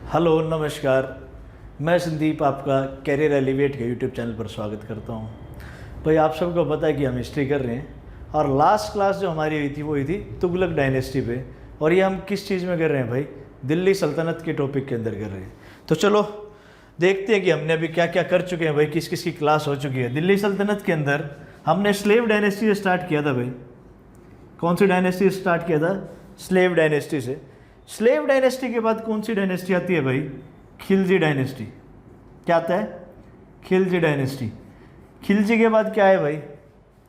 Hello नमस्कार। मैं संदीप आपका कैरियर एलिवेट के यूट्यूब चैनल पर स्वागत करता हूं। भाई आप सबको पता है कि हम हिस्ट्री कर रहे हैं और लास्ट क्लास जो हमारी हुई थी वो हुई थी तुगलक डायनेस्टी पे। और ये हम किस चीज़ में कर रहे हैं भाई? दिल्ली सल्तनत के टॉपिक के अंदर कर रहे हैं। तो चलो देखते हैं कि हमने अभी क्या क्या कर चुके हैं भाई, किस किस की क्लास हो चुकी है। दिल्ली सल्तनत के अंदर हमने स्लेव डायनेस्टी से स्टार्ट किया था भाई। कौन सी डायनेस्टी से स्टार्ट किया था? स्लेव डायनेस्टी से। स्लेव डायनेस्टी के बाद कौन सी डायनेस्टी आती है भाई? खिलजी डायनेस्टी। क्या आता है? खिलजी डायनेस्टी। खिलजी के बाद क्या है भाई?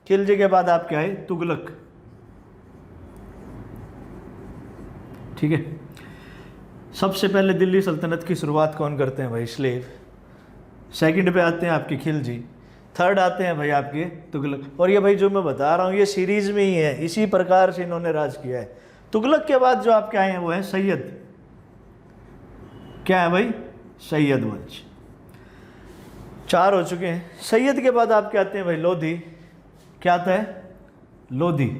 खिलजी के बाद आप क्या है? तुगलक। ठीक है। सबसे पहले दिल्ली सल्तनत की शुरुआत कौन करते हैं भाई? स्लेव। सेकंड पे आते हैं आपके खिलजी। थर्ड आते हैं भाई आपके तुगलक। और ये भाई जो मैं बता रहा हूँ ये सीरीज में ही है, इसी प्रकार से इन्होंने राज किया है। तुगलक के बाद जो आपके आए हैं वो है सैयद। क्या है भाई? सैयद वंश। चार हो चुके हैं। सैयद के बाद आपके आते हैं भाई लोधी। क्या आता है? लोधी।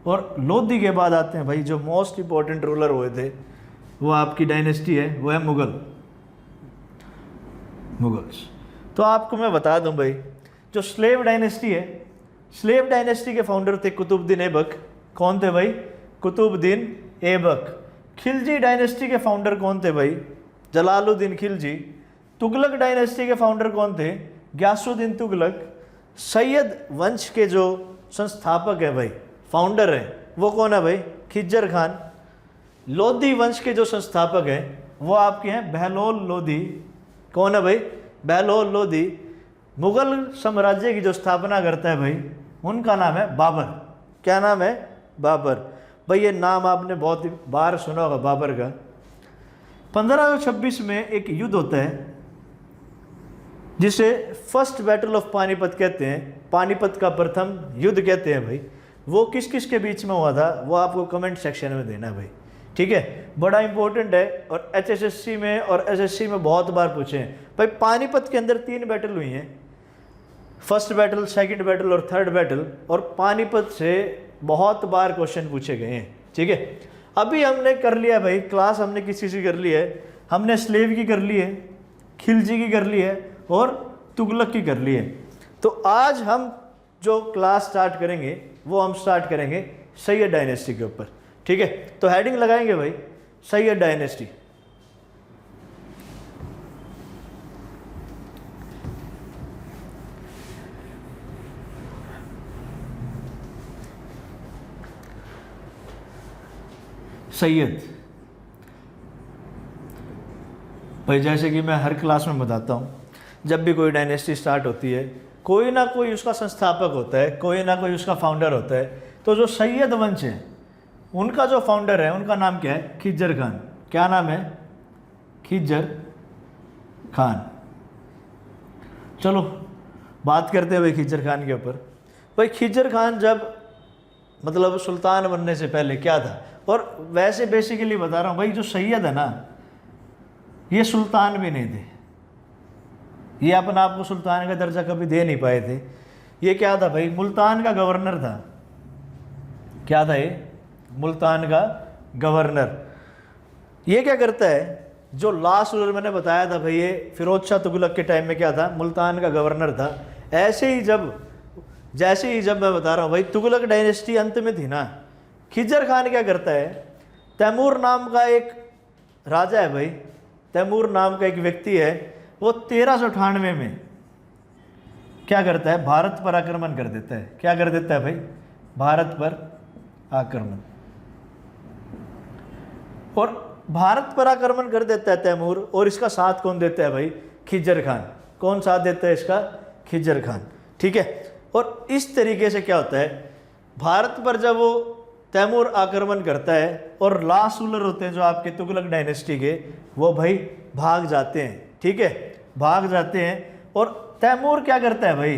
और लोधी के बाद आते हैं भाई जो मोस्ट इंपॉर्टेंट रूलर हुए थे, वो आपकी डायनेस्टी है, वो है मुगल। मुगल्स। तो आपको मैं बता दूं भाई, जो स्लेव डायनेस्टी है, स्लेव डायनेस्टी के फाउंडर थे कुतुबुद्दीन ऐबक। कौन थे भाई? कुतुबुद्दीन ऐबक। खिलजी डायनेस्टी के फाउंडर कौन थे भाई? जलालुद्दीन खिलजी। तुगलक डायनेस्टी के फाउंडर कौन थे? गयासुद्दीन तुगलक। सैयद वंश के जो संस्थापक है भाई, फाउंडर है, वो कौन है भाई? खिज्जर खान। लोधी वंश के जो संस्थापक हैं वो आपके हैं बहलोल लोधी। कौन है भाई? बहलोल लोधी। मुगल साम्राज्य की जो स्थापना करता है भाई, उनका नाम है बाबर। क्या नाम है? बाबर। भाई ये नाम आपने बहुत बार सुना होगा बाबर का। 1526 में एक युद्ध होता है जिसे फर्स्ट बैटल ऑफ पानीपत कहते हैं। पानीपत का प्रथम युद्ध कहते हैं भाई। वो किस किस के बीच में हुआ था वो आपको कमेंट सेक्शन में देना है भाई। ठीक है, बड़ा इंपॉर्टेंट है और HSSC में और SSC में बहुत बार पूछे हैं भाई। पानीपत के अंदर 3 बैटल हुई हैं, फर्स्ट बैटल, सेकंड बैटल और थर्ड बैटल। और पानीपत से बहुत बार क्वेश्चन पूछे गए हैं। ठीक है, अभी हमने कर लिया भाई क्लास, हमने किसी से कर ली है, हमने स्लेव की कर ली है, खिलजी की कर ली है और तुगलक की कर ली है। तो आज हम जो क्लास स्टार्ट करेंगे वो हम स्टार्ट करेंगे सैयद डायनेस्टी के ऊपर। ठीक है, तो हेडिंग लगाएंगे भाई सैयद डायनेस्टी। सैयद भाई, जैसे कि मैं हर क्लास में बताता हूँ, जब भी कोई डायनेस्टी स्टार्ट होती है कोई ना कोई उसका संस्थापक होता है, कोई ना कोई उसका फाउंडर होता है। तो जो सैयद वंश है उनका जो फाउंडर है उनका नाम क्या है? खिज्जर खान। क्या नाम है? खिज्जर खान। चलो बात करते हैं भाई खिज्जर खान के ऊपर। भाई खिज्जर खान जब मतलब सुल्तान बनने से पहले क्या था? और वैसे बेसिकली बता रहा हूँ भाई, जो सैयद है ना ये सुल्तान भी नहीं थे, ये अपने आप को सुल्तान का दर्जा कभी दे नहीं पाए थे। ये क्या था भाई? मुल्तान का गवर्नर था। क्या था ये? मुल्तान का गवर्नर। ये क्या करता है? जो लास्ट रूलर मैंने बताया था भाई, ये फिरोज शाह तुगलक के टाइम में क्या था? मुल्तान का गवर्नर था। ऐसे ही जब मैं बता रहा हूँ भाई तुगलक डायनेस्टी अंत में थी ना, खिज्जर खान क्या करता है? तैमूर नाम का एक राजा है भाई, तैमूर नाम का एक व्यक्ति है, वो 1398 में क्या करता है? भारत पर आक्रमण कर देता है। क्या कर देता है भाई? भारत पर आक्रमण। और भारत पर आक्रमण कर देता है तैमूर, और इसका साथ कौन देता है भाई? खिज्जर खान। कौन साथ देता है इसका? खिज्जर खान। ठीक है, और इस तरीके से क्या होता है, भारत पर जब वो तैमूर आक्रमण करता है और लास्ट रूलर होते हैं जो आपके तुगलक डायनेस्टी के, वो भाई भाग जाते हैं। ठीक है, भाग जाते हैं। और तैमूर क्या करता है भाई?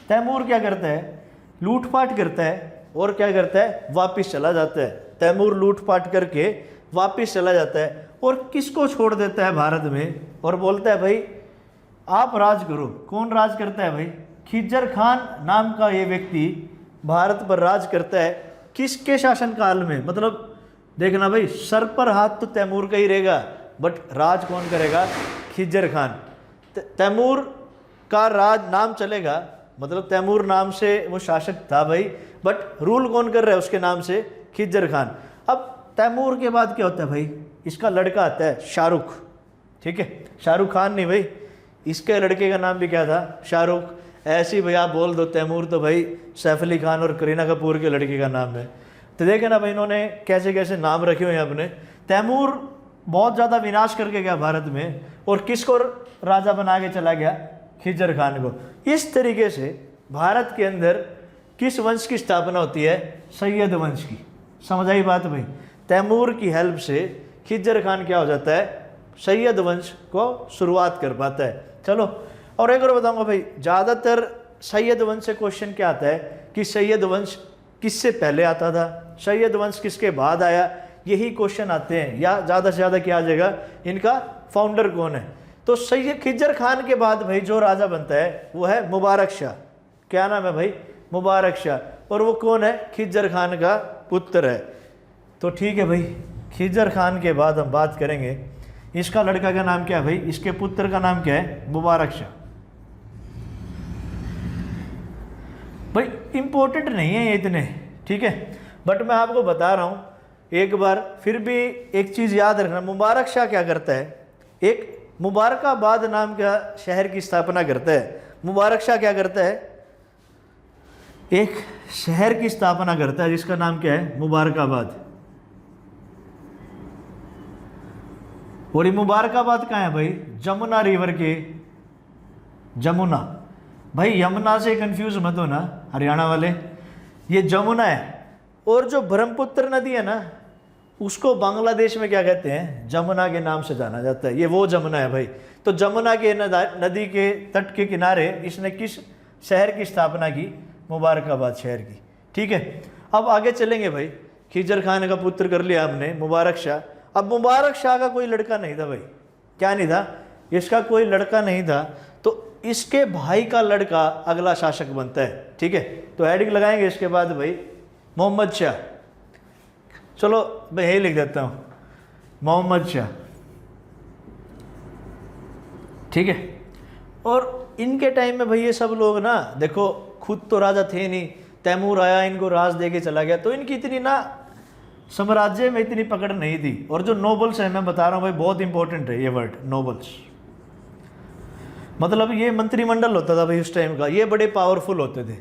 तैमूर क्या करता है? लूटपाट करता है और क्या करता है? वापिस चला जाता है। तैमूर लूटपाट करके वापिस चला जाता है और किसको छोड़ देता है भारत में? और बोलता है भाई आप राज करो। कौन राज करता है भाई? खिज्जर खान नाम का ये व्यक्ति भारत पर राज करता है। किसके शासनकाल में? मतलब देखना भाई, सर पर हाथ तो तैमूर का ही रहेगा, बट राज कौन करेगा? खिज्जर खान। तैमूर का राज नाम चलेगा, मतलब तैमूर नाम से वो शासक था भाई, बट रूल कौन कर रहा है उसके नाम से? खिज्जर खान। अब तैमूर के बाद क्या होता है भाई? इसका लड़का आता है शाहरुख, ठीक है, शाहरुख खान नहीं भाई, इसके लड़के का नाम भी क्या था? शाहरुख। ऐसे ही भाई आप बोल दो तैमूर तो भाई सैफ अली खान और करीना कपूर के लड़के का नाम है। तो देखे ना भाई इन्होंने कैसे कैसे नाम रखे हुए हैं अपने। तैमूर बहुत ज़्यादा विनाश करके गया भारत में, और किसको राजा बना के चला गया? खिज्जर खान को। इस तरीके से भारत के अंदर किस वंश की स्थापना होती है? सैयद वंश की। समझ आई बात भाई? तैमूर की हेल्प से खिज्जर खान क्या हो जाता है? सैयद वंश को शुरुआत कर पाता है। चलो और एक और बताऊंगा भाई, ज़्यादातर सैयद वंश से क्वेश्चन क्या आता है कि सैयद वंश किससे पहले आता था, सैयद वंश किसके बाद आया, यही क्वेश्चन आते हैं। या ज़्यादा से ज़्यादा क्या आ जाएगा, इनका फाउंडर कौन है। तो सैयद खिज्जर खान के बाद भाई जो राजा बनता है वो है मुबारक शाह। क्या नाम है भाई? मुबारक शाह। और वो कौन है? खिज्जर खान का पुत्र है। तो ठीक है भाई, खिज्जर खान के बाद हम बात करेंगे इसका लड़का का नाम क्या है भाई? इसके पुत्र का नाम क्या है? मुबारक शाह। भाई इंपॉर्टेंट नहीं है ये इतने, ठीक है, बट मैं आपको बता रहा हूँ एक बार फिर भी एक चीज़ याद रखना। मुबारक शाह क्या करता है? एक मुबारकाबाद नाम का शहर की स्थापना करता है। मुबारक शाह क्या करता है? एक शहर की स्थापना करता है जिसका नाम क्या है? मुबारकाबाद। और ये मुबारकाबाद कहाँ है भाई? जमुना रिवर के, जमुना भाई, यमुना से कंफ्यूज मत हो ना हरियाणा वाले, ये जमुना है। और जो ब्रह्मपुत्र नदी है ना, उसको बांग्लादेश में क्या कहते हैं? जमुना के नाम से जाना जाता है। ये वो जमुना है भाई। तो जमुना के नदी के तट के किनारे इसने किस शहर की स्थापना की? मुबारकाबाद शहर की। ठीक है, अब आगे चलेंगे भाई। खिज्जर खान का पुत्र कर लिया हमने, मुबारक शाह। अब मुबारक शाह का कोई लड़का नहीं था भाई। क्या नहीं था? इसका कोई लड़का नहीं था, तो इसके भाई का लड़का अगला शासक बनता है। ठीक है, तो हेडिंग लगाएंगे इसके बाद भाई मोहम्मद शाह। चलो मैं यही लिख देता हूँ, मोहम्मद शाह। ठीक है, और इनके टाइम में भाई ये सब लोग ना, देखो खुद तो राजा थे नहीं, तैमूर आया इनको राज दे के चला गया, तो इनकी इतनी ना साम्राज्य में इतनी पकड़ नहीं थी। और जो नोबल्स हैं, मैं बता रहा हूँ भाई, बहुत इंपॉर्टेंट है ये वर्ड नोबल्स। मतलब ये मंत्रिमंडल होता था भाई उस टाइम का, ये बड़े पावरफुल होते थे।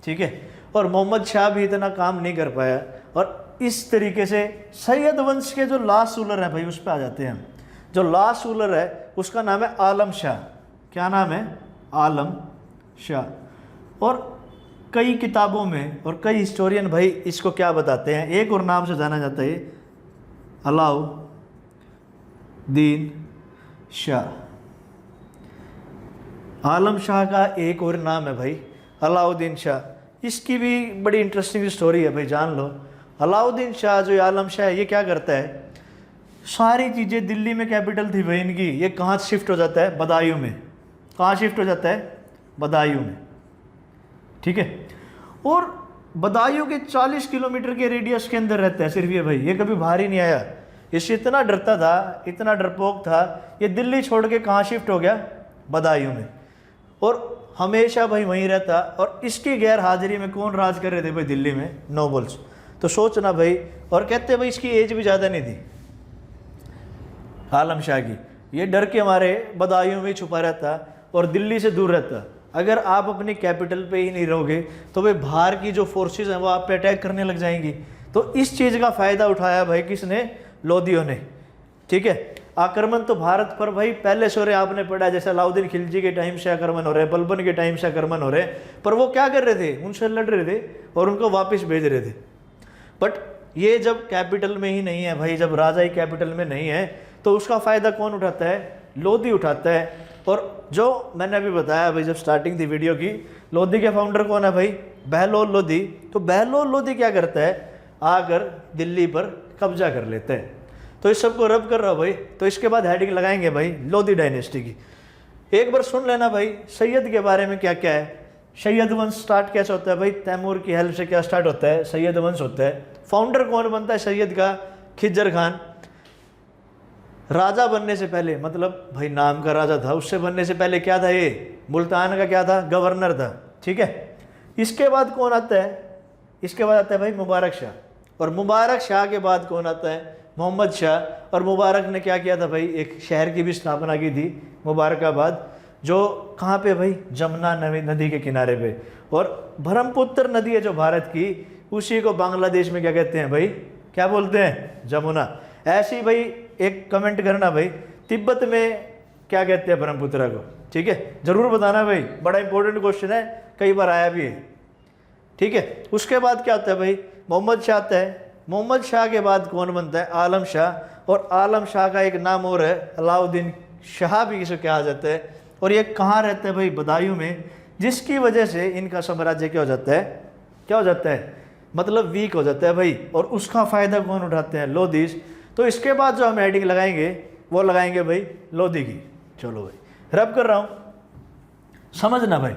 ठीक है, और मोहम्मद शाह भी इतना काम नहीं कर पाया। और इस तरीके से सैयद वंश के जो लास्ट रूलर है भाई, उस पर आ जाते हैं हम। जो लास्ट रूलर है उसका नाम है आलम शाह। क्या नाम है? आलम शाह। और कई किताबों में और कई हिस्टोरियन भाई इसको क्या बताते हैं, एक और नाम से जाना जाता है, अलाउद्दीन शाह। आलम शाह का एक और नाम है भाई अलाउद्दीन शाह। इसकी भी बड़ी इंटरेस्टिंग स्टोरी है भाई, जान लो। अलाउद्दीन शाह जो आलम शाह है, ये क्या करता है, सारी चीज़ें दिल्ली में कैपिटल थी भाई इनकी, ये कहाँ शिफ्ट हो जाता है? बदायूं में। कहाँ शिफ्ट हो जाता है? बदायूं में। ठीक है, और बदायूं के 40 किलोमीटर के रेडियस के अंदर रहता है सिर्फ ये भाई। ये कभी बाहर ही नहीं आया। इससे इतना डरता था, इतना डरपोक था, ये दिल्ली छोड़ के कहाँ शिफ्ट हो गया? बदायूं में। और हमेशा भाई वहीं रहता। और इसकी गैर हाजिरी में कौन राज कर रहे थे भाई दिल्ली में? नोबल्स। तो सोचना भाई, और कहते भाई इसकी एज भी ज़्यादा नहीं थी आलम शाह की। ये डर के हमारे बदायूं में छुपा रहता और दिल्ली से दूर रहता। अगर आप अपनी कैपिटल पे ही नहीं रहोगे तो भाई बाहर की जो फोर्सेस हैं वो आप पे अटैक करने लग जाएंगी। तो इस चीज़ का फ़ायदा उठाया भाई किसने? लोदियों ने। ठीक है, आक्रमण तो भारत पर भाई पहले से हो रहे, आपने पढ़ा, जैसे अलाउद्दीन खिलजी के टाइम से आक्रमण हो रहे, बलबन के टाइम से आक्रमण हो रहे, पर वो क्या कर रहे थे? उनसे लड़ रहे थे और उनको वापस भेज रहे थे। बट ये जब कैपिटल में ही नहीं है भाई, जब राजा ही कैपिटल में नहीं है, तो उसका फ़ायदा कौन उठाता है? लोदी उठाता है। और जो मैंने अभी बताया भाई, जब स्टार्टिंग थी वीडियो की, लोदी के फाउंडर कौन है भाई? बहलोल लोदी। तो बहलोल लोदी क्या करता है? आकर दिल्ली पर कब्जा कर लेते हैं। तो इस सबको रब कर रहा हो भाई। तो इसके बाद हेडिंग लगाएंगे भाई लोदी डायनेस्टी की। एक बार सुन लेना भाई सैयद के बारे में क्या क्या है। सैयद वंश स्टार्ट कैसे होता है भाई? तैमूर की हेल्प से क्या स्टार्ट होता है? सैयद वंश होता है। फाउंडर कौन बनता है सैयद का? खिज्जर खान। राजा बनने से पहले, मतलब भाई नाम का राजा था, उससे बनने से पहले क्या था, ये मुल्तान का क्या था, गवर्नर था। ठीक है, इसके बाद कौन आता है, इसके बाद आता है भाई मुबारक शाह, और मुबारक शाह के बाद कौन आता है, मोहम्मद शाह। और मुबारक ने क्या किया था भाई, एक शहर की भी स्थापना की थी, मुबारकाबाद, जो कहाँ पे भाई, जमुना नदी के किनारे पे। और ब्रह्मपुत्र नदी है जो भारत की, उसी को बांग्लादेश में क्या कहते हैं भाई, क्या बोलते हैं, जमुना। ऐसे ही भाई एक कमेंट करना भाई, तिब्बत में क्या कहते हैं ब्रह्मपुत्र को, ठीक है, जरूर बताना भाई, बड़ा इंपॉर्टेंट क्वेश्चन है, कई बार आया भी है। ठीक है, उसके बाद क्या होता है भाई, मोहम्मद शाह आता है। मोहम्मद शाह के बाद कौन बनता है, आलम शाह। और आलम शाह का एक नाम और है, अलाउद्दीन शाह भी इसे कहा जाता है। और ये कहाँ रहते हैं भाई, बदायूं में, जिसकी वजह से इनका साम्राज्य क्या हो जाता है, क्या हो जाता है, मतलब वीक हो जाता है भाई। और उसका फ़ायदा कौन उठाते हैं, लोधीस। तो इसके बाद जो हम हेडिंग लगाएंगे वो लगाएंगे भाई लोधी की। चलो भाई रब कर रहा हूँ, समझना भाई।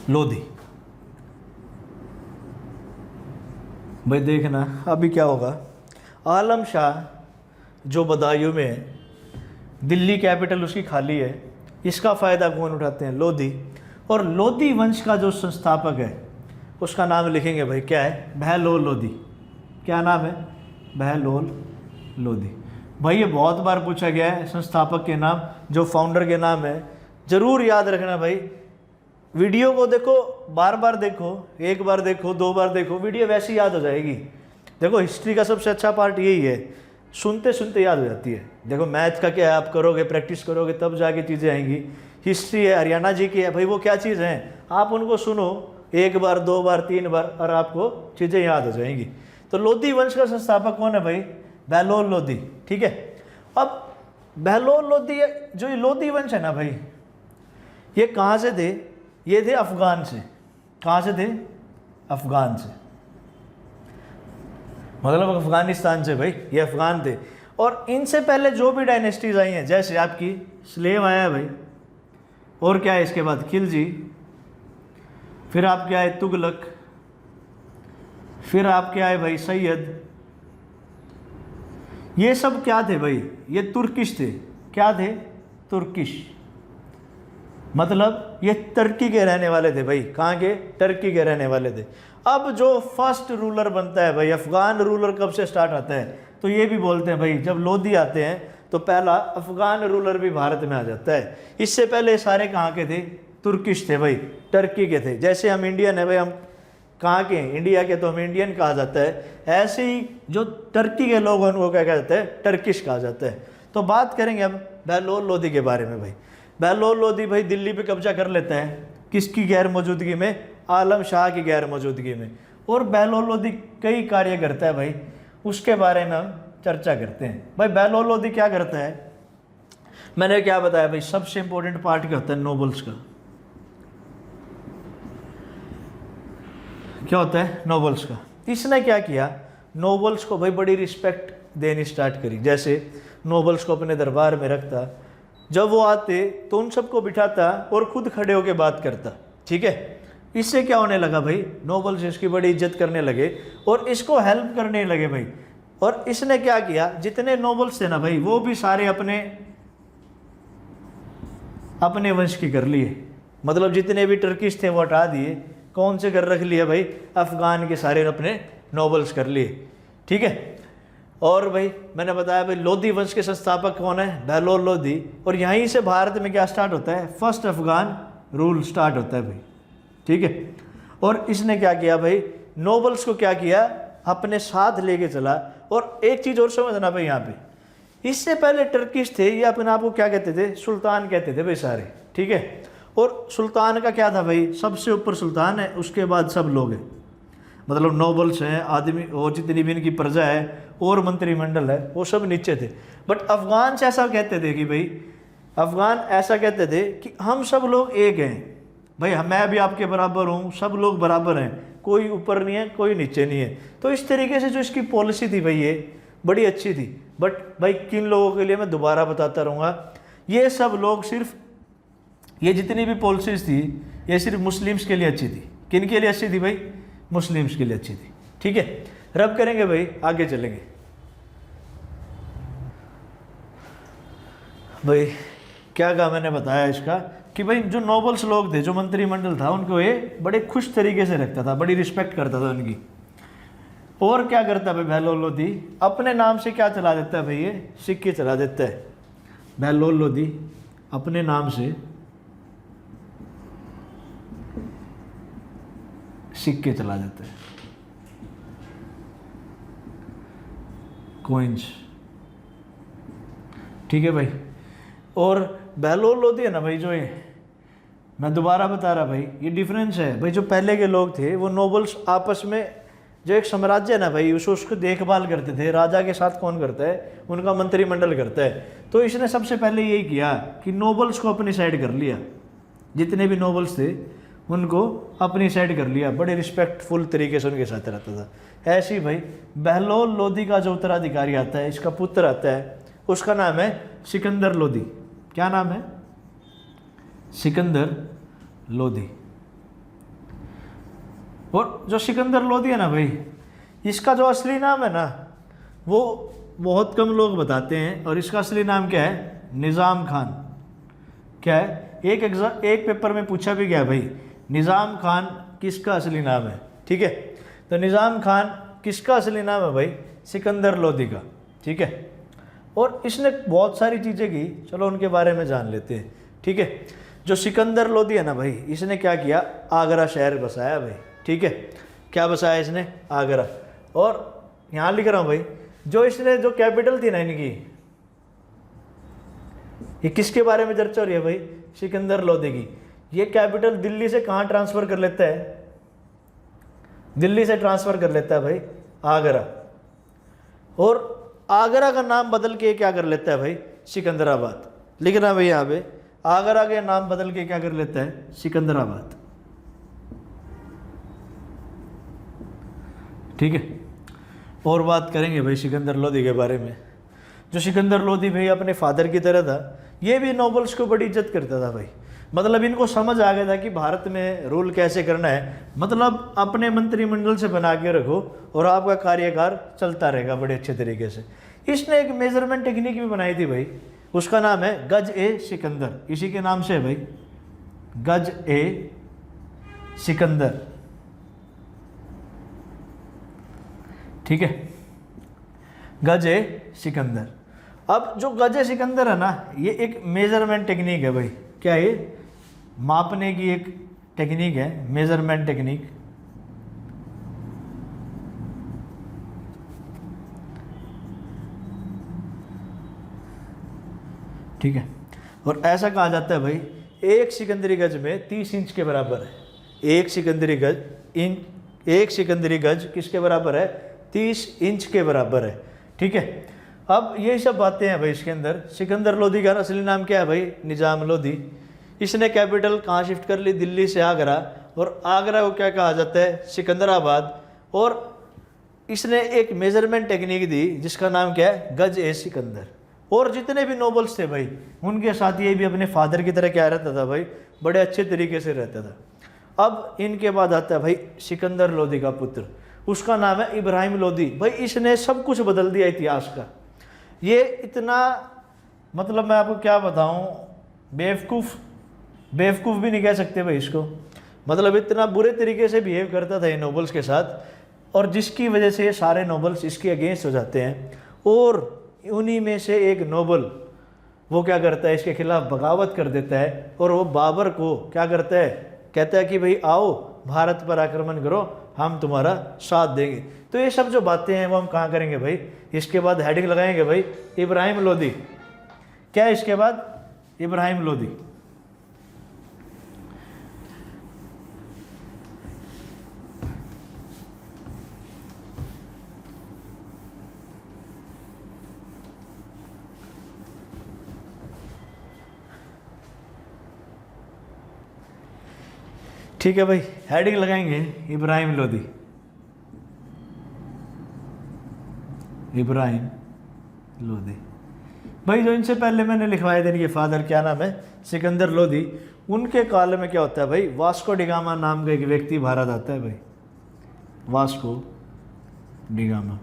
लोधी भाई, देखना अभी क्या होगा। आलम शाह जो बदायूं में है, दिल्ली कैपिटल उसकी खाली है, इसका फ़ायदा कौन उठाते हैं, लोधी। और लोधी वंश का जो संस्थापक है उसका नाम लिखेंगे भाई, क्या है, बहलोल लोधी। क्या नाम है, बहलोल लोधी। भाई ये बहुत बार पूछा गया है, संस्थापक के नाम, जो फाउंडर के नाम है, ज़रूर याद रखना भाई। वीडियो को देखो, बार बार देखो, एक बार देखो, दो बार देखो, वीडियो वैसी याद हो जाएगी। देखो हिस्ट्री का सबसे अच्छा पार्ट यही है, सुनते सुनते याद हो जाती है। देखो मैथ का क्या है, आप करोगे, प्रैक्टिस करोगे तब जाके चीज़ें आएंगी। हिस्ट्री है, हरियाणा जी की है भाई, वो क्या चीज़ है, आप उनको सुनो एक बार, दो बार, तीन बार, और आपको चीज़ें याद हो जाएंगी। तो लोधी वंश का संस्थापक कौन है भाई, बहलोल लोधी। ठीक है, अब बहलोल लोधी, जो ये लोधी वंश है ना भाई, ये कहाँ से थे, ये थे अफगान से। कहाँ से थे, अफगान से, मतलब अफगानिस्तान से भाई, ये अफगान थे। और इनसे पहले जो भी डायनेस्टीज आई हैं, जैसे आपकी स्लेव आया भाई, और क्या है इसके बाद, खिलजी, फिर आपके आए तुगलक, फिर आपके आए भाई सैयद। ये सब क्या थे भाई, ये तुर्किश थे। क्या थे, तुर्किश, मतलब ये तुर्की के रहने वाले थे भाई। कहाँ के, तुर्की के रहने वाले थे। अब जो फर्स्ट रूलर बनता है भाई, अफगान रूलर कब से स्टार्ट आता है, तो ये भी बोलते हैं भाई, जब लोधी आते हैं तो पहला अफगान रूलर भी भारत में आ जाता है। इससे पहले सारे कहाँ के थे, तुर्किश थे भाई, तुर्की के थे। जैसे हम इंडियन है भाई, हम कहाँ के हैं, इंडिया के, तो हम इंडियन कहा जाता है। ऐसे ही जो तुर्की के लोग हैं उनको क्या कहा जाता है, टर्किश कहा जाता है। तो बात करेंगे अब बहलोल लोधी के बारे में भाई। बहलोल लोधी भाई दिल्ली पे कब्जा कर लेते हैं, किसकी गैर मौजूदगी में, आलम शाह की गैर मौजूदगी में। और बहलोल लोधी कई कार्य करता है भाई, उसके बारे में हम चर्चा करते हैं। भाई बहलोल लोधी क्या करता है, मैंने क्या बताया भाई, सबसे इंपॉर्टेंट पार्ट क्या होता है, नोबल्स का। क्या होता है, नोबल्स का। इसने क्या किया, नोबल्स को भाई बड़ी रिस्पेक्ट देनी स्टार्ट करी। जैसे नोबल्स को अपने दरबार में रखता, जब वो आते तो उन सबको बिठाता और खुद खड़े होकर बात करता। ठीक है, इससे क्या होने लगा भाई, नोबल्स इसकी बड़ी इज्जत करने लगे और इसको हेल्प करने लगे भाई। और इसने क्या किया, जितने नोबल्स थे ना भाई, वो भी सारे अपने वंश की कर लिए। मतलब जितने भी टर्किश थे वो हटा दिए, कौन से कर रख लिए भाई, अफगान के सारे अपने नोबल्स कर लिए। ठीक है, और भाई मैंने बताया भाई लोधी वंश के संस्थापक कौन है, बहलोल लोधी। और यहीं से भारत में क्या स्टार्ट होता है, फर्स्ट अफगान रूल स्टार्ट होता है भाई। ठीक है, और इसने क्या किया भाई, नोबल्स को क्या किया, अपने साथ लेके चला। और एक चीज़ और समझना भाई, यहाँ पे इससे पहले टर्किश थे, ये अपने आप को क्या कहते थे, सुल्तान कहते थे भाई सारे। ठीक है, और सुल्तान का क्या था भाई, सबसे ऊपर सुल्तान है, उसके बाद सब लोग हैं, मतलब नोबल्स हैं, आदमी, और जितनी भी इनकी प्रजा है और मंत्रिमंडल है, वो सब नीचे थे। बट अफगान से ऐसा कहते थे कि भाई, अफगान ऐसा कहते थे कि हम सब लोग एक हैं भाई, मैं भी आपके बराबर हूँ, सब लोग बराबर हैं, कोई ऊपर नहीं है, कोई नीचे नहीं है। तो इस तरीके से जो इसकी पॉलिसी थी भाई ये बड़ी अच्छी थी। बट भाई किन लोगों के लिए, मैं दोबारा बताता रहूँगा, ये सब लोग सिर्फ, ये जितनी भी पॉलिसीज थी ये सिर्फ मुस्लिम्स के लिए अच्छी थी। किन के लिए अच्छी थी भाई? मुस्लिम्स के लिए अच्छी थी। ठीक है, रब करेंगे भाई, आगे चलेंगे भाई। क्या कहा मैंने बताया इसका कि भाई जो नोबल्स लोग थे, जो मंत्रिमंडल था, उनको ये बड़े खुश तरीके से रखता था, बड़ी रिस्पेक्ट करता था उनकी। और क्या करता है भाई बहलोल लोधी? अपने नाम से क्या चला देता है भाई? ये सिक्के चला देता है। बहलोल लोधी अपने नाम से सिक्के चला देता है, कॉइन्स। ठीक है भाई। और बहलोल लोधी है ना भाई, जो ये मैं दोबारा बता रहा भाई, ये डिफरेंस है भाई। जो पहले के लोग थे वो नोबल्स आपस में, जो एक साम्राज्य है ना भाई, उसको देखभाल करते थे। राजा के साथ कौन करता है? उनका मंत्रिमंडल करता है। तो इसने सबसे पहले यही किया कि नोबल्स को अपनी साइड कर लिया। जितने भी नोबल्स थे उनको अपनी साइड कर लिया, बड़े रिस्पेक्टफुल तरीके से उनके साथ रहता था। ऐसे ही भाई बहलोल लोधी का जो उत्तराधिकारी आता है, इसका पुत्र आता है, उसका नाम है सिकंदर लोधी। क्या नाम है? सिकंदर लोधी। और जो सिकंदर लोधी है ना भाई, इसका जो असली नाम है ना, वो बहुत कम लोग बताते हैं। और इसका असली नाम क्या है? निज़ाम खान। क्या है? एक पेपर में पूछा भी गया भाई, निज़ाम खान किसका असली नाम है? ठीक है, तो निज़ाम खान किसका असली नाम है भाई? सिकंदर लोधी का। ठीक है। और इसने बहुत सारी चीज़ें की, चलो उनके बारे में जान लेते हैं। ठीक है, जो सिकंदर लोधी है ना भाई, इसने क्या किया? आगरा शहर बसाया भाई। ठीक है, क्या बसाया इसने? आगरा। और यहाँ लिख रहा हूँ भाई, जो इसने जो कैपिटल थी ना इनकी, ये किसके बारे में चर्चा हो रही है भाई? सिकंदर लोधी की। ये कैपिटल दिल्ली से कहाँ ट्रांसफ़र कर लेता है? दिल्ली से ट्रांसफ़र कर लेता है भाई आगरा। और आगरा का नाम बदल के क्या कर लेता है भाई? सिकंदराबाद। लिखना भाई यहाँ पे, आगरा के नाम बदल के क्या कर लेता है? सिकंदराबाद। ठीक है, और बात करेंगे भाई सिकंदर लोधी के बारे में। जो सिकंदर लोधी भाई अपने फादर की तरह था, ये भी नोबल्स को बड़ी इज्जत करता था भाई। मतलब इनको समझ आ गया था कि भारत में रूल कैसे करना है। मतलब अपने मंत्रिमंडल से बना के रखो और आपका कार्यकाल चलता रहेगा बड़े अच्छे तरीके से। इसने एक मेजरमेंट टेक्निक भी बनाई थी भाई, उसका नाम है गज ए सिकंदर। इसी के नाम से है भाई, गज ए सिकंदर। ठीक है, गज ए सिकंदर। अब जो गज ए सिकंदर है ना, ये एक मेजरमेंट टेक्निक है भाई। क्या है? मापने की एक टेक्निक है, मेजरमेंट टेक्निक। ठीक है, और ऐसा कहा जाता है भाई, एक सिकंदरी गज में 30 इंच के बराबर है। एक सिकंदरी गज किसके बराबर है? 30 इंच के बराबर है। ठीक है, अब ये सब बातें हैं भाई इसके अंदर। सिकंदर लोधी का असली नाम क्या है भाई? निज़ाम लोधी। इसने कैपिटल कहाँ शिफ्ट कर ली? दिल्ली से आगरा। और आगरा को क्या कहा जाता है? सिकंदराबाद। और इसने एक मेजरमेंट टेक्निक दी जिसका नाम क्या है? गज ए सिकंदर। और जितने भी नोबल्स थे भाई, उनके साथ ये भी अपने फादर की तरह क्या रहता था भाई? बड़े अच्छे तरीके से रहता था। अब इनके बाद आता है भाई सिकंदर लोधी का पुत्र, उसका नाम है इब्राहिम लोधी। भाई इसने सब कुछ बदल दिया इतिहास का। ये इतना, मतलब मैं आपको क्या बताऊं, बेवकूफ़ भी नहीं कह सकते भाई इसको। मतलब इतना बुरे तरीके से बिहेव करता था ये नोबल्स के साथ, और जिसकी वजह से ये सारे नोबल्स इसके अगेंस्ट हो जाते हैं। और उन्हीं में से एक नोबल वो क्या करता है? इसके खिलाफ बगावत कर देता है। और वो बाबर को क्या करता है? कहता है कि भाई आओ भारत पर आक्रमण करो, हम तुम्हारा साथ देंगे। तो ये सब जो बातें हैं वो हम कहाँ करेंगे भाई? इसके बाद हेडिंग लगाएंगे भाई इब्राहिम लोधी। क्या है इसके बाद? इब्राहिम लोधी। ठीक है भाई, हेडिंग लगाएंगे इब्राहिम लोदी। इब्राहिम लोदी भाई, जो इनसे पहले मैंने लिखवाए थे इनके फादर, क्या नाम है, सिकंदर लोदी, उनके काल में क्या होता है भाई, वास्को डिगामा नाम का एक व्यक्ति भारत आता है भाई, वास्को डिगामा।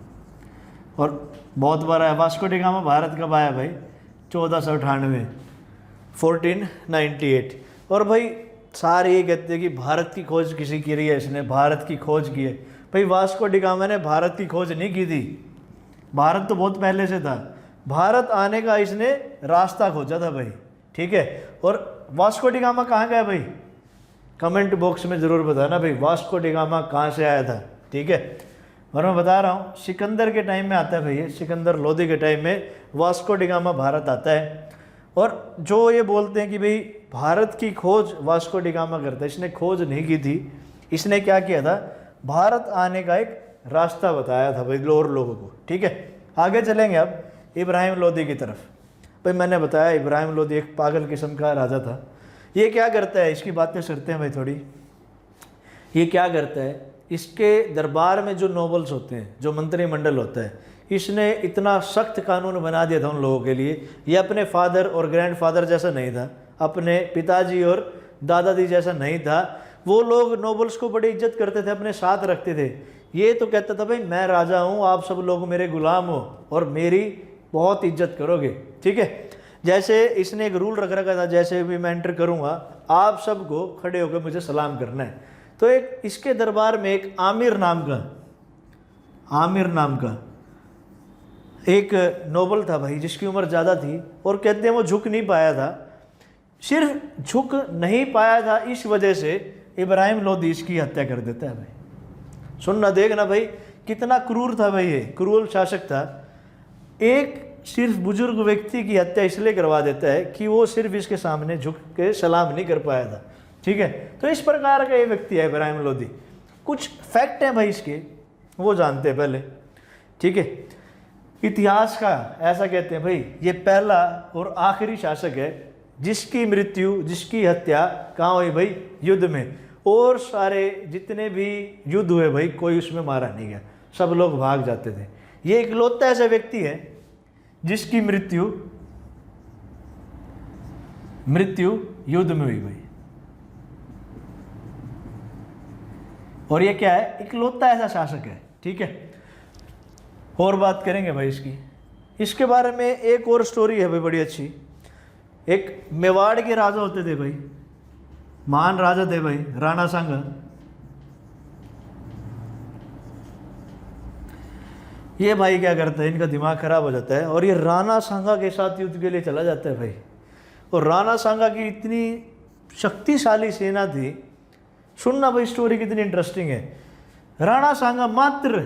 और बहुत बार आया वास्को डिगामा। भारत कब आया भाई, 1498, 1498। और भाई सारे ये कहते हैं कि भारत की खोज किसी की रही है, इसने भारत की खोज की है। भाई वास्को डिगामा ने भारत की खोज नहीं की थी, भारत तो बहुत पहले से था, भारत आने का इसने रास्ता खोजा था भाई, ठीक है। और वास्को डिगामा कहाँ गया भाई, कमेंट बॉक्स में ज़रूर बताना भाई, वास्को डिगामा कहाँ से आया था, ठीक है। और मैं बता रहा हूँ सिकंदर के टाइम में आता है भाई, सिकंदर लोदी के टाइम में वास्को डिगामा भारत आता है। और जो ये बोलते हैं कि भाई भारत की खोज वास्को डिगामा करता है, इसने खोज नहीं की थी, इसने क्या किया था, भारत आने का एक रास्ता बताया था भाई और लोगों को, ठीक है। आगे चलेंगे अब इब्राहिम लोदी की तरफ। भाई मैंने बताया इब्राहिम लोदी एक पागल किस्म का राजा था। ये क्या करता है, इसकी बातें करते हैं भाई थोड़ी। ये क्या करता है, इसके दरबार में जो नोबल्स होते हैं, जो मंत्रिमंडल होता है, इसने इतना सख्त कानून बना दिया था उन लोगों के लिए। ये अपने फादर और ग्रैंडफादर जैसा नहीं था, अपने पिताजी और दादाजी जैसा नहीं था। वो लोग नोबल्स को बड़ी इज्जत करते थे, अपने साथ रखते थे। ये तो कहता था भाई मैं राजा हूँ, आप सब लोग मेरे गुलाम हो और मेरी बहुत इज्जत करोगे, ठीक है। जैसे इसने एक रूल रख रखा था, जैसे भी मैं एंटर करूँगा आप सबको खड़े होकर मुझे सलाम करना है। तो एक इसके दरबार में एक आमिर नाम का एक नोबल था भाई, जिसकी उम्र ज़्यादा थी, और कहते हैं वो झुक नहीं पाया था। सिर्फ झुक नहीं पाया था इस वजह से इब्राहिम लोदी इसकी हत्या कर देता है भाई। सुनना देखना भाई, कितना क्रूर था भाई, ये क्रूर शासक था। एक सिर्फ बुजुर्ग व्यक्ति की हत्या इसलिए करवा देता है कि वो सिर्फ इसके सामने झुक के सलाम नहीं कर पाया था, ठीक है। तो इस प्रकार का ये व्यक्ति है इब्राहिम लोदी। कुछ फैक्ट हैं भाई इसके, वो जानते हैं पहले, ठीक है। इतिहास का ऐसा कहते हैं भाई, ये पहला और आखिरी शासक है जिसकी मृत्यु, जिसकी हत्या कहाँ हुई भाई, युद्ध में। और सारे जितने भी युद्ध हुए भाई, कोई उसमें मारा नहीं गया, सब लोग भाग जाते थे। ये इकलौता ऐसा व्यक्ति है जिसकी मृत्यु युद्ध में हुई भाई। और ये क्या है, इकलौता ऐसा शासक है, ठीक है। और बात करेंगे भाई इसके बारे में। एक और स्टोरी है भाई बड़ी अच्छी। एक मेवाड़ के राजा होते थे भाई, महान राजा थे भाई, राणा सांगा। ये भाई क्या करता है, इनका दिमाग खराब हो जाता है और ये राणा सांगा के साथ युद्ध के लिए चला जाता है भाई। और राणा सांगा की इतनी शक्तिशाली सेना थी, सुनना भाई स्टोरी कितनी इंटरेस्टिंग है। राणा सांगा मात्र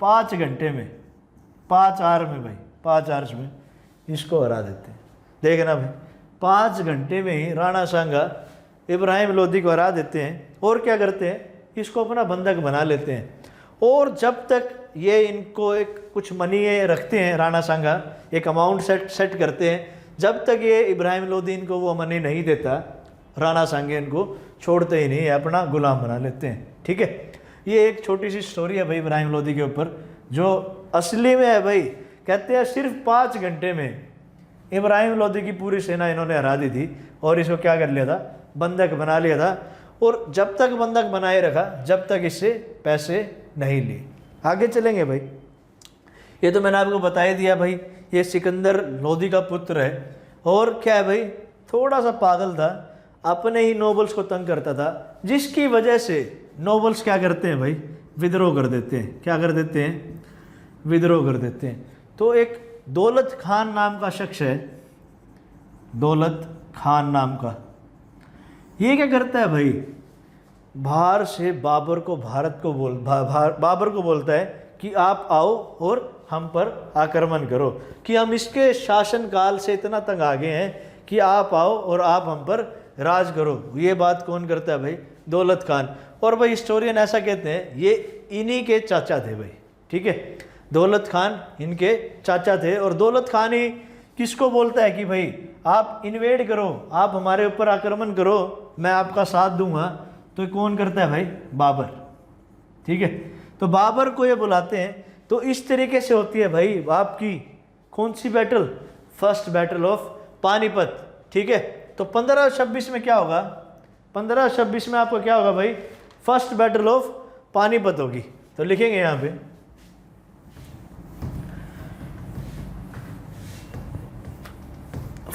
5 घंटे में, 5 आवर में भाई, 5 आवर्स में इसको हरा देते हैं। देखना भाई, 5 घंटे में ही राणा सांगा इब्राहिम लोदी को हरा देते हैं। और क्या करते हैं, इसको अपना बंधक बना लेते हैं। और जब तक ये इनको एक कुछ मनी रखते हैं, राणा सांगा एक अमाउंट सेट करते हैं, जब तक ये इब्राहिम लोदी इनको वो मनी नहीं देता, राणा सांगा इनको छोड़ते ही नहीं, अपना गुलाम बना लेते हैं, ठीक है। ये एक छोटी सी स्टोरी है भाई इब्राहिम लोदी के ऊपर, जो असली में है भाई। कहते हैं सिर्फ 5 घंटे में इब्राहिम लोदी की पूरी सेना इन्होंने हरा दी थी और इसको क्या कर लिया था, बंधक बना लिया था। और जब तक बंधक बनाए रखा, जब तक इससे पैसे नहीं लिए। आगे चलेंगे भाई। ये तो मैंने आपको बता ही दिया भाई, ये सिकंदर लोदी का पुत्र है। और क्या है भाई, थोड़ा सा पागल था, अपने ही नोबल्स को तंग करता था, जिसकी वजह से नोबल्स क्या करते हैं भाई, विद्रोह कर देते हैं। क्या कर देते हैं, विद्रोह कर देते हैं। तो एक दौलत खान नाम का शख्स है, दौलत खान नाम का, ये क्या करता है भाई, बाहर से बाबर को बाबर को बोलता है कि आप आओ और हम पर आक्रमण करो, कि हम इसके शासनकाल से इतना तंग आ गए हैं कि आप आओ और आप हम पर राज करो। ये बात कौन करता है भाई, दौलत खान। और भाई हिस्टोरियन ऐसा कहते हैं ये इन्हीं के चाचा थे भाई, ठीक है। दौलत खान इनके चाचा थे। और दौलत खान ही किसको बोलता है कि भाई आप इन्वेड करो, आप हमारे ऊपर आक्रमण करो, मैं आपका साथ दूंगा। तो कौन करता है भाई? बाबर। ठीक है, तो बाबर को ये बुलाते हैं। तो इस तरीके से होती है भाई आपकी कौन सी battle? First battle of Panipat. ठीक है, तो 1526 में क्या होगा? 1526 में आपको क्या होगा भाई? फर्स्ट बैटल ऑफ पानीपत होगी। तो लिखेंगे यहां पे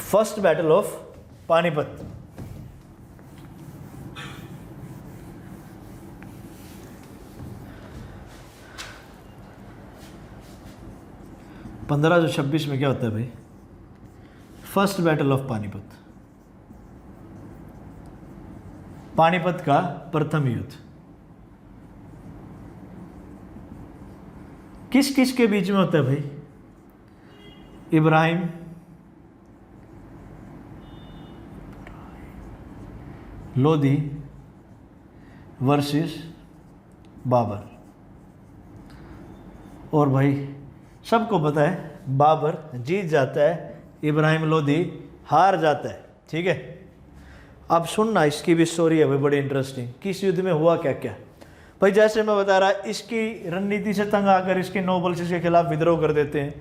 फर्स्ट बैटल ऑफ पानीपत। पंद्रह सौ छब्बीस में क्या होता है भाई? First battle of Panipat, Panipat का प्रथम युद्ध। किस किस के बीच में होता है भाई? इब्राहिम लोधी वर्सेस बाबर। और भाई सबको पता है बाबर जीत जाता है, इब्राहिम लोधी हार जाता है। ठीक है, अब सुनना, इसकी भी स्टोरी है भाई बड़ी इंटरेस्टिंग। किस युद्ध में हुआ क्या क्या भाई? जैसे मैं बता रहा, इसकी रणनीति से तंग आकर इसके नोबल्स इसके खिलाफ विद्रोह कर देते हैं,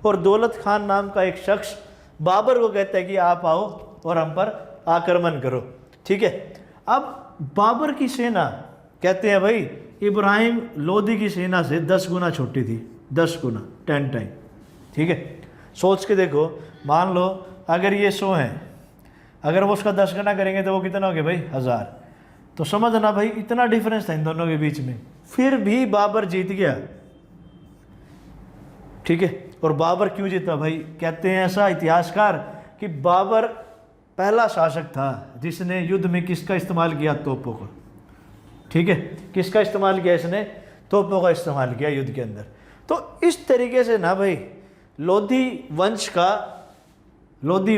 और दौलत खान नाम का एक शख्स बाबर को कहता है कि आप आओ और हम पर आक्रमण करो। ठीक है, अब बाबर की सेना कहते हैं भाई इब्राहिम लोधी की सेना से 10 गुना छोटी थी, 10 गुना, 10 टाइम। ठीक है, सोच के देखो, मान लो अगर ये 100 हैं, अगर वो उसका 10 गुना करेंगे तो वो कितना हो गया भाई? 1000। तो समझना भाई इतना डिफरेंस था इन दोनों के बीच में, फिर भी बाबर जीत गया। ठीक है, और बाबर क्यों जीता भाई? कहते हैं ऐसा इतिहासकार कि बाबर पहला शासक था जिसने युद्ध में किसका इस्तेमाल किया? तोपों का। ठीक है, किसका इस्तेमाल किया इसने? तोपों का इस्तेमाल किया युद्ध के अंदर। तो इस तरीके से ना भाई लोधी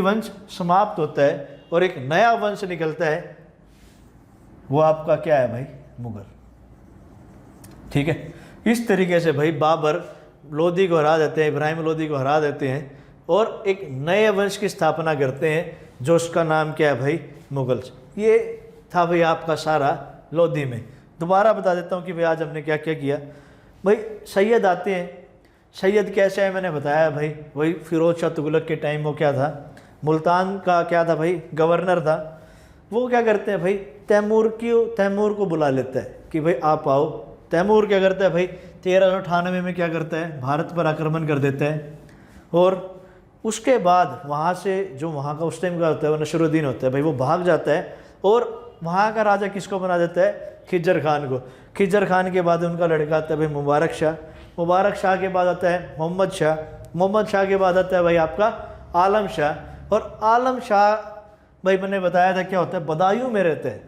वंश समाप्त होता है और एक नया वंश निकलता है, वो आपका क्या है भाई? मुगल। ठीक है, इस तरीके से भाई बाबर लोधी को हरा देते हैं, इब्राहिम लोधी को हरा देते हैं और एक नए वंश की स्थापना करते हैं, जो उसका नाम क्या है भाई? मुगल्स। ये था भाई आपका सारा लोधी में। दोबारा बता देता हूँ कि भाई आज हमने क्या क्या किया। भाई सैयद आते हैं, सैयद कैसे है मैंने बताया भाई, वही फिरोज शाह तुगलक के टाइम वो क्या था? मुल्तान का क्या था भाई? गवर्नर था। वो क्या करते हैं भाई? तैमूर को बुला लेता है कि भाई आप आओ। तैमूर क्या करता है भाई? 1398 में क्या करता है? भारत पर आक्रमण कर देता है। और उसके बाद वहाँ से जो वहाँ का उस टाइम का होता है वो नसरुद्दीन होता है भाई, वो भाग जाता है और वहाँ का राजा किसको बना देता है? खिज्जर खान को। खिज्जर खान के बाद उनका लड़का आता है भाई मुबारक शाह। मुबारक शाह के बाद आता है मोहम्मद शाह। मोहम्मद शाह के बाद आता है भाई आपका आलम शाह। और आलम शाह भाई मैंने बताया था क्या होता है? बदायूं में रहते हैं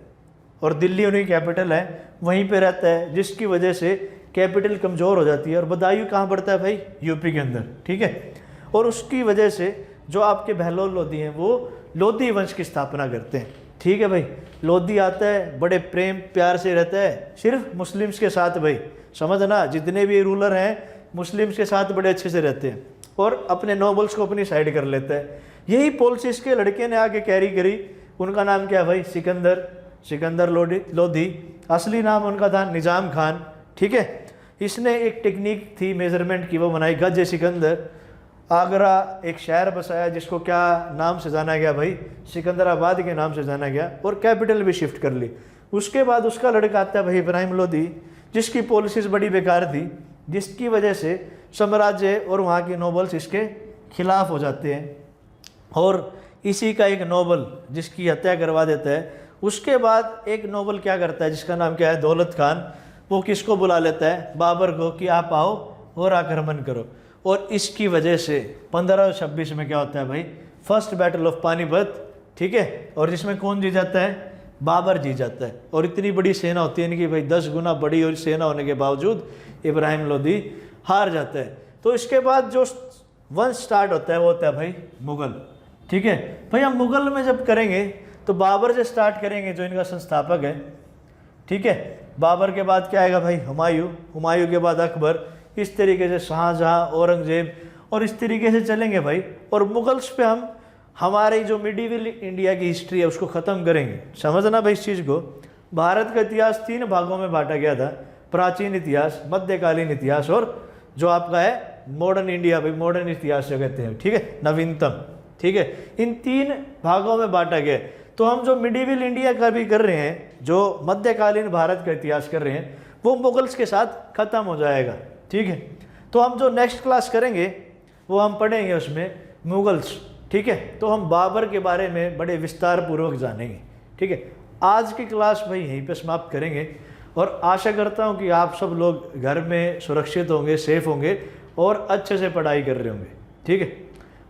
और दिल्ली उनकी कैपिटल है, वहीं पे रहता है, जिसकी वजह से कैपिटल कमज़ोर हो जाती है। और बदायूं कहाँ पड़ता है भाई? यूपी के अंदर। ठीक है, और उसकी वजह से जो आपके बहलोल लोधी हैं वो लोधी वंश की स्थापना करते हैं। ठीक है भाई, लोधी आता है, बड़े प्रेम प्यार से रहता है सिर्फ मुस्लिम्स के साथ भाई, समझना, जितने भी रूलर हैं मुस्लिम्स के साथ बड़े अच्छे से रहते हैं और अपने नोबल्स को अपनी साइड कर लेते हैं। यही पॉलिसी इसके लड़के ने आगे कैरी करी। उनका नाम क्या है भाई? सिकंदर लोधी। असली नाम उनका था निज़ाम खान। ठीक है, इसने एक टेक्निक थी मेजरमेंट की, वो बनाई गज सिकंदर। आगरा एक शहर बसाया जिसको क्या नाम से जाना गया भाई? सिकंदराबाद के नाम से जाना गया, और कैपिटल भी शिफ्ट कर ली। उसके बाद उसका लड़का आता है भाई इब्राहिम लोधी, जिसकी पॉलिसीज़ बड़ी बेकार थी, जिसकी वजह से साम्राज्य और वहाँ के नोबल्स इसके खिलाफ हो जाते हैं और इसी का एक नोबल जिसकी हत्या करवा देता है। उसके बाद एक नोबल क्या करता है जिसका नाम क्या है? दौलत खान। वो किसको बुला लेता है? बाबर को, कि आप आओ और आक्रमण करो। और इसकी वजह से 1526 में क्या होता है भाई? First battle of Panipat. ठीक है, और जिसमें कौन जीत जाता है? बाबर जीत जाता है। और इतनी बड़ी सेना होती है इनकी भाई, 10 गुना बड़ी और सेना होने के बावजूद इब्राहिम लोधी हार जाता है। तो इसके बाद जो वंश स्टार्ट होता है वो होता है भाई मुगल। ठीक है भाई, हम मुगल में जब करेंगे तो बाबर से स्टार्ट करेंगे जो इनका संस्थापक है। ठीक है, बाबर के बाद क्या आएगा भाई? हुमायूं के बाद अकबर, इस तरीके से शाहजहां, औरंगजेब, और इस तरीके से चलेंगे भाई। और मुगल्स पे हम हमारी जो मिडीवल इंडिया की हिस्ट्री है उसको ख़त्म करेंगे, समझना भाई इस चीज़ को। भारत का इतिहास 3 भागों में बांटा गया था, प्राचीन इतिहास, मध्यकालीन इतिहास और जो आपका है मॉडर्न इंडिया, भाई मॉडर्न इतिहास जो कहते हैं, ठीक है, नवीनतम, ठीक है। इन 3 भागों में बांटा गया। तो हम जो मिडिवल इंडिया का भी कर रहे हैं, जो मध्यकालीन भारत का इतिहास कर रहे हैं, वो मुगल्स के साथ ख़त्म हो जाएगा, ठीक है। तो हम जो नेक्स्ट क्लास करेंगे वो हम पढ़ेंगे उसमें मुगल्स, ठीक है। तो हम बाबर के बारे में बड़े विस्तार पूर्वक जानेंगे, ठीक है। आज की क्लास भाई यहीं पे समाप्त करेंगे और आशा करता हूँ कि आप सब लोग घर में सुरक्षित होंगे, सेफ होंगे और अच्छे से पढ़ाई कर रहे होंगे, ठीक है।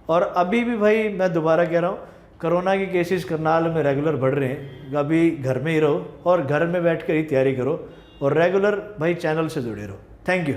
और अभी भी भाई मैं दोबारा कह रहा हूँ, कोरोना की केसेस करनाल में रेगुलर बढ़ रहे हैं, अभी घर में ही रहो और घर में बैठ कर ही तैयारी करो और रेगुलर भाई चैनल से जुड़े रहो। Thank you.